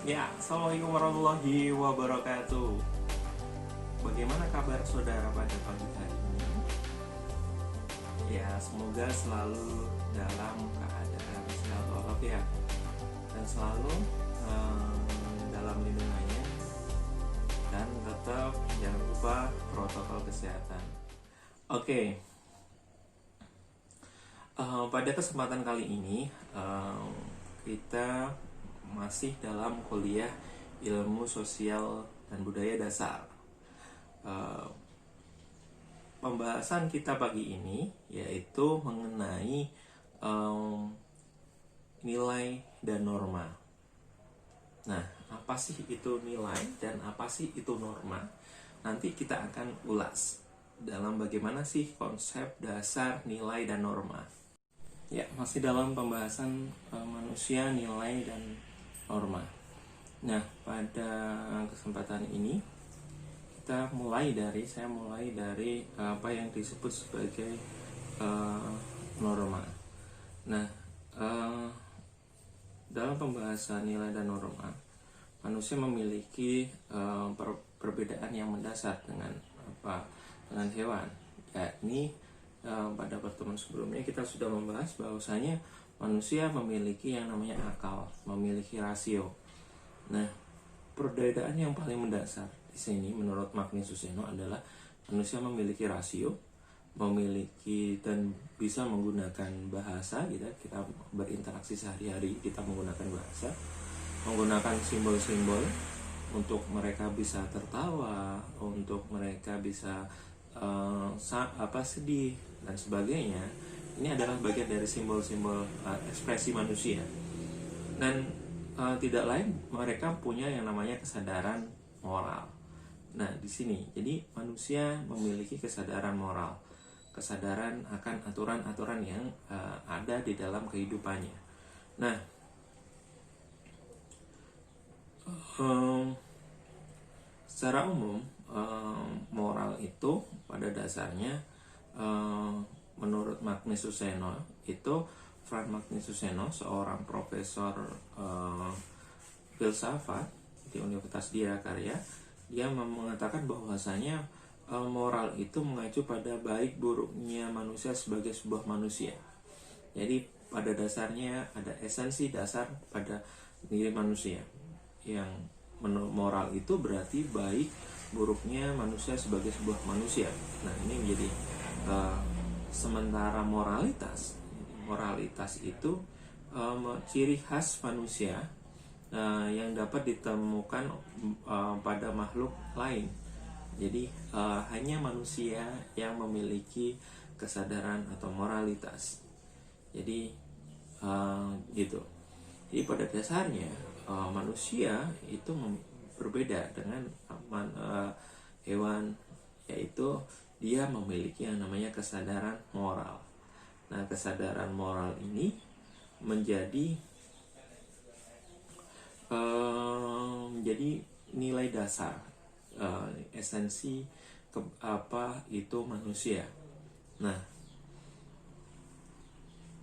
Ya, assalamualaikum warahmatullahi wabarakatuh. Bagaimana kabar saudara pada pagi hari ini? Ya, semoga selalu dalam keadaan sehat walafiat dan selalu dalam lindungannya, dan tetap jangan lupa protokol kesehatan. Oke, pada kesempatan kali ini kita masih dalam kuliah ilmu sosial dan budaya dasar. Pembahasan kita pagi ini yaitu mengenai nilai dan norma. Nah, apa sih itu nilai dan apa sih itu norma? Nanti kita akan ulas dalam bagaimana sih konsep dasar nilai dan norma. Ya, masih dalam pembahasan manusia, nilai, dan norma. Nah, pada kesempatan ini saya mulai dari apa yang disebut sebagai norma. Nah, dalam pembahasan nilai dan norma, manusia memiliki perbedaan yang mendasar dengan hewan, yakni pada pertemuan sebelumnya kita sudah membahas bahwasanya manusia memiliki yang namanya akal, memiliki rasio. Nah, perbedaan yang paling mendasar di sini menurut Magnus Suseno adalah manusia memiliki rasio, memiliki dan bisa menggunakan bahasa. Kita berinteraksi sehari-hari, kita menggunakan bahasa, menggunakan simbol-simbol untuk mereka bisa tertawa, untuk mereka bisa sedih dan sebagainya. Ini adalah bagian dari simbol-simbol ekspresi manusia. Dan tidak lain, mereka punya yang namanya kesadaran moral. Nah, di sini jadi manusia memiliki kesadaran moral, kesadaran akan aturan-aturan yang ada di dalam kehidupannya. Nah, secara umum moral itu pada dasarnya menurut Magnus Suseno itu, Franz Magnus Suseno, seorang profesor filsafat di Universitas Diakarya, dia mengatakan bahwasanya moral itu mengacu pada baik buruknya manusia sebagai sebuah manusia. Jadi pada dasarnya ada esensi dasar pada diri manusia, yang moral itu berarti baik buruknya manusia sebagai sebuah manusia. Nah, ini menjadi sementara moralitas itu ciri khas manusia yang dapat ditemukan pada makhluk lain. Jadi hanya manusia yang memiliki kesadaran atau moralitas. Jadi gitu. Jadi pada dasarnya manusia itu berbeda dengan hewan, yaitu dia memiliki yang namanya kesadaran moral. Nah, kesadaran moral ini menjadi nilai dasar, esensi apa itu manusia. Nah,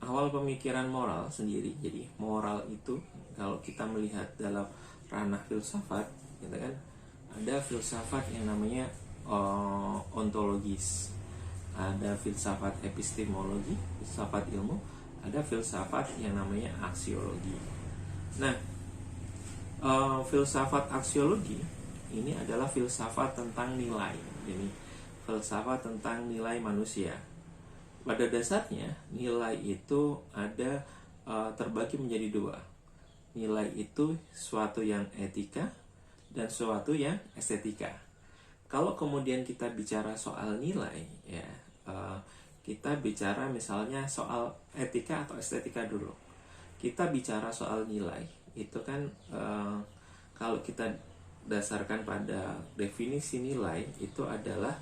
awal pemikiran moral sendiri, jadi moral itu kalau kita melihat dalam ranah filsafat, gitu kan, ada filsafat yang namanya ontologis, ada filsafat epistemologi, filsafat ilmu, ada filsafat yang namanya aksiologi. Nah, filsafat aksiologi ini adalah filsafat tentang nilai, jadi filsafat tentang nilai manusia. Pada dasarnya nilai itu ada terbagi menjadi dua. Nilai itu suatu yang etika dan suatu yang estetika. Kalau kemudian kita bicara soal nilai, ya kita bicara misalnya soal etika atau estetika dulu. Kita bicara soal nilai, itu kan kalau kita dasarkan pada definisi nilai, itu adalah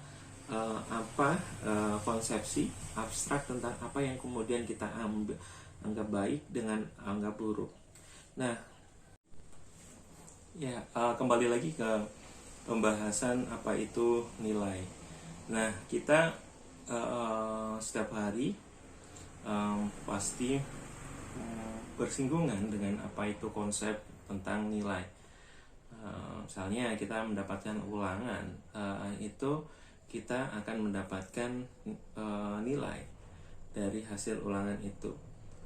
konsepsi abstrak tentang apa yang kemudian kita anggap baik dengan anggap buruk. Nah, ya kembali lagi ke pembahasan apa itu nilai. Nah, kita setiap hari pasti bersinggungan dengan apa itu konsep tentang nilai. Misalnya kita mendapatkan ulangan, itu kita akan mendapatkan nilai dari hasil ulangan itu.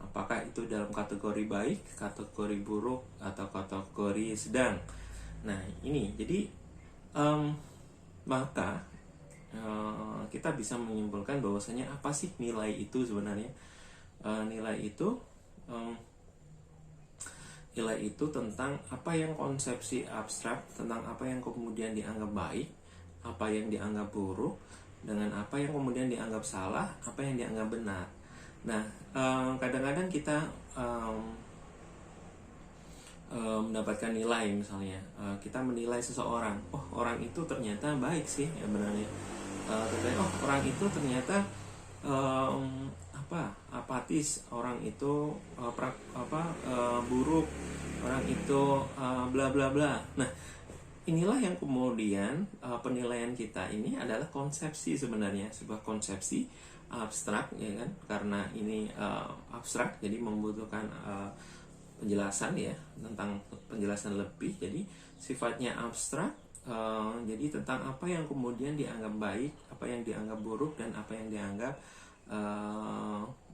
Apakah itu dalam kategori baik, kategori buruk, atau kategori sedang. Nah ini jadi maka kita bisa menyimpulkan bahwasanya apa sih nilai itu sebenarnya. Nilai itu tentang apa yang konsepsi abstrak, tentang apa yang kemudian dianggap baik, apa yang dianggap buruk, dengan apa yang kemudian dianggap salah, apa yang dianggap benar. Nah, kadang-kadang kita mendapatkan nilai, misalnya kita menilai seseorang, oh orang itu ternyata baik sih ya benarnya, orang itu ternyata apatis, orang itu buruk, orang itu bla bla bla. Nah, inilah yang kemudian penilaian kita ini adalah konsepsi sebenarnya, sebuah konsepsi abstrak ya kan, karena ini abstrak jadi membutuhkan penjelasan ya, tentang penjelasan lebih. Jadi sifatnya abstrak, jadi tentang apa yang kemudian dianggap baik, apa yang dianggap buruk, dan apa yang dianggap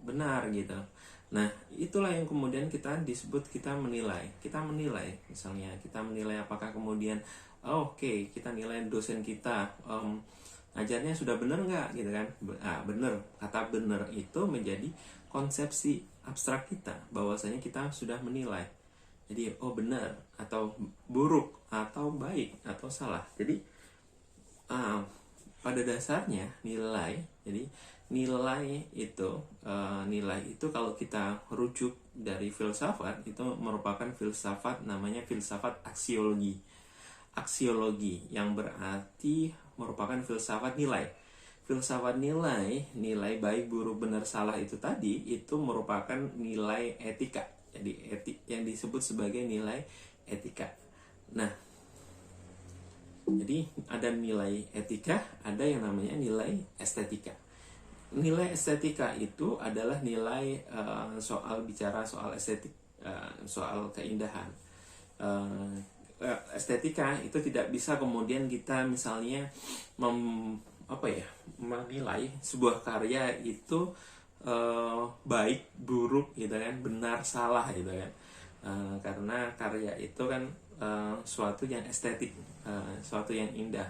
benar gitu. Nah, itulah yang kemudian kita menilai. Kita menilai, misalnya kita menilai apakah kemudian oke, kita nilai dosen kita ngajarnya sudah benar nggak gitu kan. Benar. Kata benar itu menjadi konsepsi abstrak kita, bahwasanya kita sudah menilai. Jadi benar atau buruk, atau baik atau salah. Jadi pada dasarnya nilai, jadi nilai itu kalau kita rujuk dari filsafat, itu merupakan filsafat, namanya filsafat aksiologi, yang berarti merupakan filsafat nilai. Filsafat nilai baik, buruk, benar, salah itu tadi, itu merupakan nilai etika. Jadi yang disebut sebagai nilai etika. Nah, jadi ada nilai etika, ada yang namanya nilai estetika. Nilai estetika itu adalah nilai bicara soal estetik, soal keindahan. Estetika itu tidak bisa kemudian kita misalnya menilai sebuah karya itu baik, buruk gitu kan, benar, salah gitu kan. Karena karya itu kan suatu yang estetik, suatu yang indah.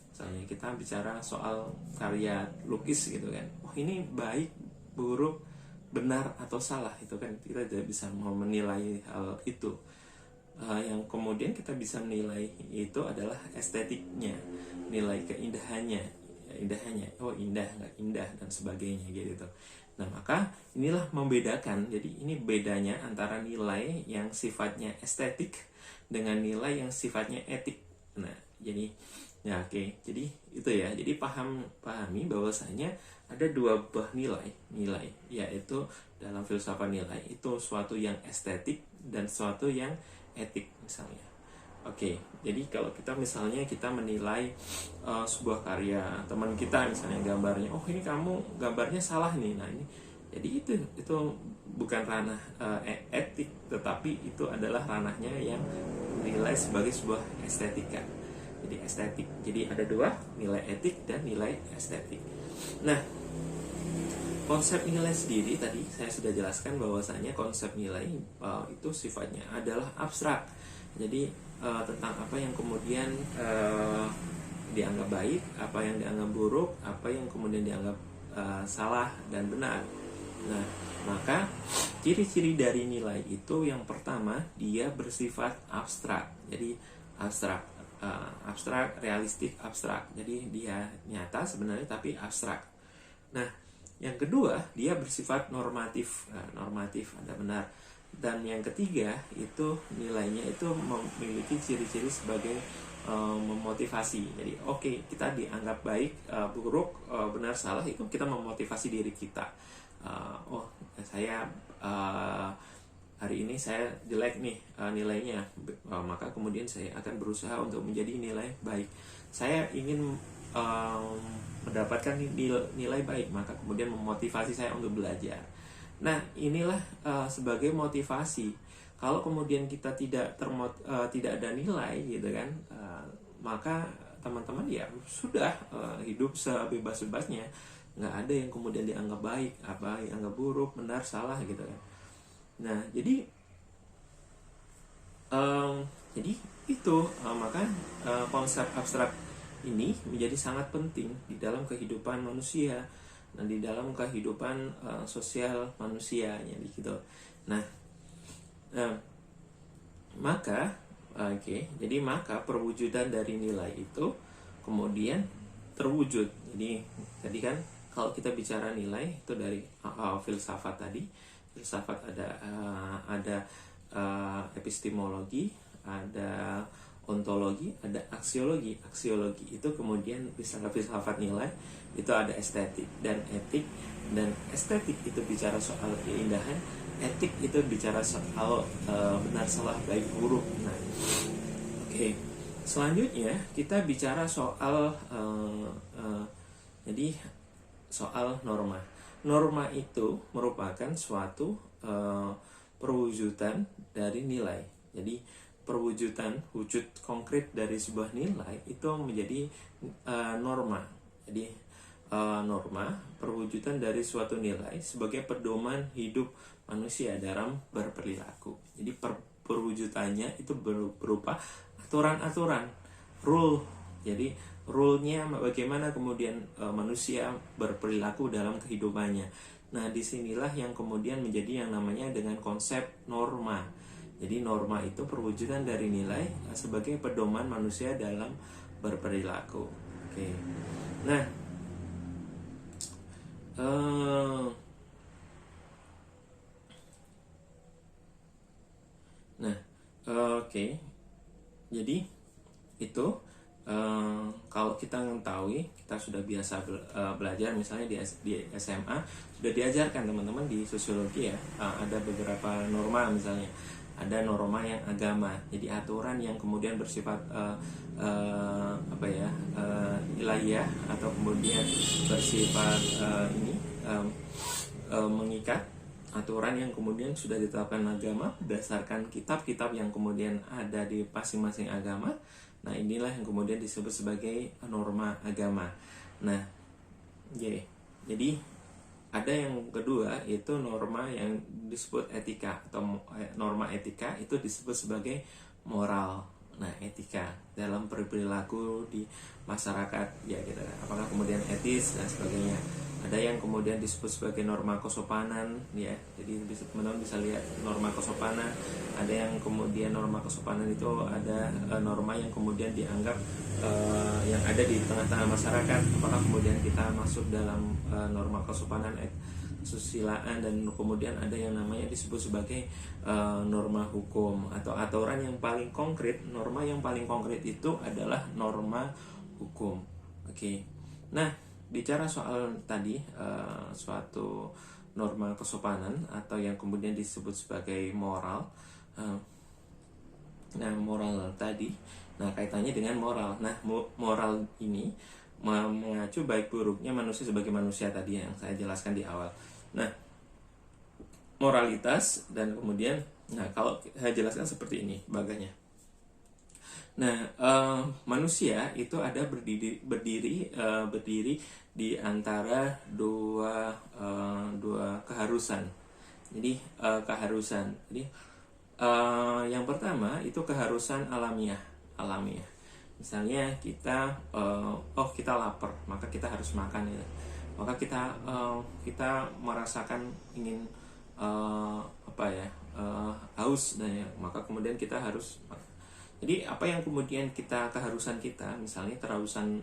Misalnya kita bicara soal karya lukis gitu kan, ini baik, buruk, benar atau salah, itu kan kita tidak bisa menilai hal itu. Yang kemudian kita bisa menilai itu adalah estetiknya, nilai keindahannya, indah nggak indah dan sebagainya gitu. Nah, maka inilah membedakan. Jadi ini bedanya antara nilai yang sifatnya estetik dengan nilai yang sifatnya etik. Nah, jadi ya oke. Jadi itu ya. Jadi pahami bahwasanya ada dua buah nilai, yaitu dalam filsafat nilai itu suatu yang estetik dan suatu yang etik misalnya. Oke, jadi kalau kita misalnya menilai sebuah karya teman kita, misalnya gambarnya, ini kamu gambarnya salah nih. Nah, ini jadi itu bukan ranah etik, tetapi itu adalah ranahnya yang dinilai sebagai sebuah estetika. Jadi estetik. Jadi ada dua, nilai etik dan nilai estetik. Nah, konsep nilai sendiri tadi saya sudah jelaskan bahwasanya konsep nilai itu sifatnya adalah abstrak. Jadi tentang apa yang kemudian dianggap baik, apa yang dianggap buruk, apa yang kemudian dianggap salah dan benar. Nah, maka ciri-ciri dari nilai itu yang pertama, dia bersifat abstrak. Jadi abstrak, realistik, abstrak. Jadi dia nyata sebenarnya tapi abstrak. Nah, yang kedua, dia bersifat normatif. Normatif, ada benar. Dan yang ketiga, itu nilainya itu memiliki ciri-ciri sebagai memotivasi. Jadi kita dianggap baik, buruk, benar, salah, itu kita memotivasi diri kita. Saya hari ini saya jelek nih nilainya, maka kemudian saya akan berusaha untuk menjadi nilai baik. Saya ingin mendapatkan nilai baik, maka kemudian memotivasi saya untuk belajar. Nah, inilah sebagai motivasi. Kalau kemudian kita tidak ada nilai gitu kan, maka teman-teman ya sudah hidup sebebas-bebasnya, nggak ada yang kemudian dianggap baik, apa yang anggap buruk, benar, salah gitu kan. Nah jadi itu maka konsep abstrak ini menjadi sangat penting di dalam kehidupan manusia dan di dalam kehidupan sosial manusia gitu. Nah, jadi maka perwujudan dari nilai itu kemudian terwujud. Jadi tadi kan kalau kita bicara nilai itu dari filsafat tadi, filsafat ada epistemologi, ada ontologi, ada aksiologi. Aksiologi itu kemudian bisa filsafat nilai, itu ada estetik dan etik. Dan estetik itu bicara soal keindahan, etik itu bicara soal benar salah, baik buruk. Nah, selanjutnya kita bicara soal jadi soal norma. Norma itu merupakan suatu perwujudan dari nilai. Jadi perwujudan wujud konkret dari sebuah nilai itu menjadi norma. Jadi norma perwujudan dari suatu nilai sebagai pedoman hidup manusia dalam berperilaku. Jadi perwujudannya itu berupa aturan-aturan, rule. Jadi rule-nya bagaimana kemudian manusia berperilaku dalam kehidupannya. Nah, disinilah yang kemudian menjadi yang namanya dengan konsep norma. Jadi norma itu perwujudan dari nilai sebagai pedoman manusia dalam berperilaku. Oke. Nah, jadi itu kalau kita mengetahui, kita sudah biasa belajar misalnya di SMA sudah diajarkan teman-teman di sosiologi ya, ada beberapa norma misalnya. Ada norma yang agama, jadi aturan yang kemudian bersifat ilahiyah atau kemudian bersifat mengikat, aturan yang kemudian sudah ditetapkan agama berdasarkan kitab-kitab yang kemudian ada di masing-masing agama. Nah, inilah yang kemudian disebut sebagai norma agama. Nah, jadi ada yang kedua, yaitu norma yang disebut etika atau norma etika itu disebut sebagai moral. Nah, etika dalam perilaku di masyarakat ya gitu. Apakah kemudian etis dan sebagainya. Ada yang kemudian disebut sebagai norma kesopanan ya. Jadi teman-teman bisa lihat norma kesopanan. Ada yang kemudian norma kesopanan itu ada norma yang kemudian dianggap yang ada di tengah-tengah masyarakat. Apakah kemudian kita masuk dalam norma kesopanan, kesusilaan, dan kemudian ada yang namanya disebut sebagai norma hukum atau aturan yang paling konkret. Norma yang paling konkret itu adalah norma hukum. Oke. Nah, bicara soal tadi suatu norma kesopanan atau yang kemudian disebut sebagai moral. Nah, moral tadi, nah kaitannya dengan moral. Nah, moral ini mengacu baik buruknya manusia sebagai manusia tadi yang saya jelaskan di awal. Nah, moralitas dan kemudian, nah kalau saya jelaskan seperti ini baganya. Nah, manusia itu ada berdiri di antara dua keharusan. Jadi keharusan. Jadi yang pertama itu keharusan alamiah. Misalnya kita kita lapar, maka kita harus makan ya. Maka kita merasakan ingin haus, dan ya, maka kemudian kita harus. Jadi apa yang kemudian keharusan kita, misalnya keharusan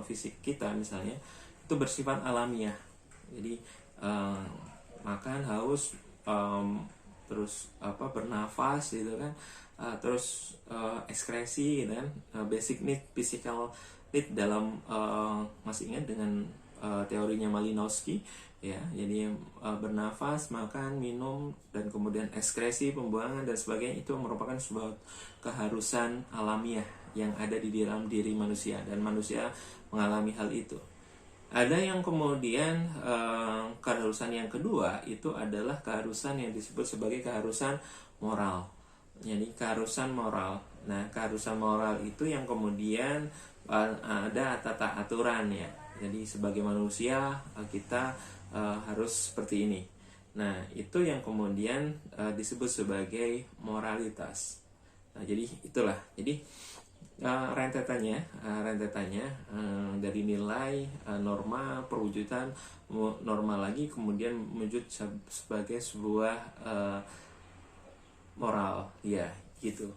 fisik kita misalnya, itu bersifat alamiah. Jadi makan, haus, terus bernafas gitu kan, terus ekskresi gitu kan, basic need, physical need dalam masih ingat dengan teorinya Malinowski ya. Jadi bernafas, makan, minum, dan kemudian ekskresi, pembuangan dan sebagainya, itu merupakan sebuah keharusan alamiah yang ada di dalam diri manusia, dan manusia mengalami hal itu. Ada yang kemudian keharusan yang kedua itu adalah keharusan yang disebut sebagai keharusan moral. Jadi keharusan moral. Nah, keharusan moral itu yang kemudian ada tata aturan ya. Jadi sebagai manusia kita harus seperti ini. Nah, itu yang kemudian disebut sebagai moralitas. Nah, jadi itulah. Jadi rentetannya dari nilai, norma, perwujudan, norma lagi, kemudian wujud sebagai sebuah moral, ya gitu.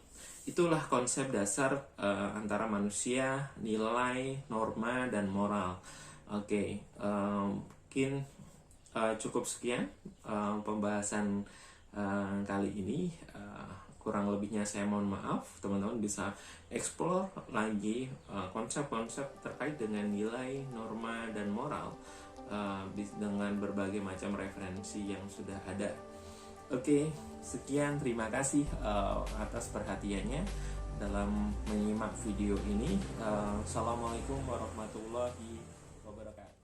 Itulah konsep dasar antara manusia, nilai, norma, dan moral. Oke, mungkin cukup sekian pembahasan kali ini. Kurang lebihnya saya mohon maaf. Teman-teman bisa explore lagi konsep-konsep terkait dengan nilai, norma, dan moral dengan berbagai macam referensi yang sudah ada. Oke, sekian, terima kasih atas perhatiannya dalam menyimak video ini. Assalamualaikum warahmatullahi wabarakatuh.